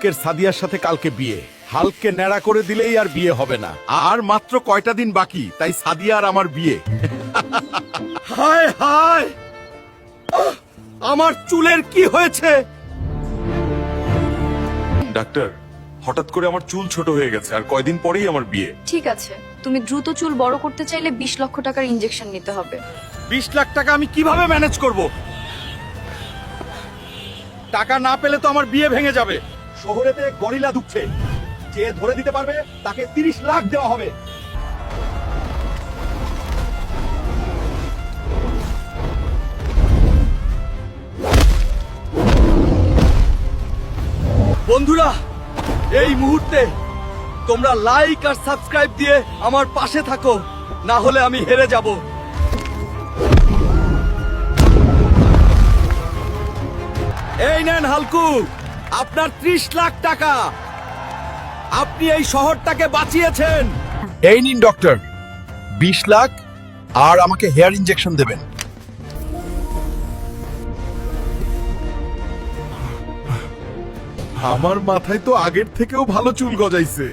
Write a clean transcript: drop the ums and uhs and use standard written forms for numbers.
হাল্কের সাদিয়ার সাথে কালকে বিয়ে। হাল্ককে ন্যাড়া করে দিলেই আর বিয়ে হবে না। আর মাত্র কয়টা দিন বাকি, তাই সাদিয়া আর আমার বিয়ে। হায় হায়, আমার চুলের কি হয়েছে? ডাক্তার, হঠাৎ করে আমার চুল ছোট হয়ে গেছে, আর কয়দিন পরেই আমার বিয়ে। ঠিক আছে, তুমি দ্রুত চুল বড় করতে চাইলে 20 লক্ষ টাকার ইনজেকশন নিতে হবে। 20 লাখ টাকা আমি কিভাবে ম্যানেজ করব? টাকা না পেলে তো আমার বিয়ে ভেঙে যাবে। শহরেতে গরিলা ঢুকছে, যে ধরে দিতে পারবে তাকে 30 লাখ দেওয়া হবে। বন্ধুরা, এই মুহূর্তে তোমরা লাইক আর সাবস্ক্রাইব দিয়ে আমার পাশে থাকো, না হলে আমি হেরে যাব। এই নেন হালকু, আপনার 30 লাখ টাকা। আপনি এই শহরটাকে বাঁচিয়েছেন। এই নিন ডক্টর, 20 লাখ, আর আমাকে হেয়ার ইনজেকশন দেবেন। আমার মাথায় তো আগের থেকেও ভালো চুল গজাইছে।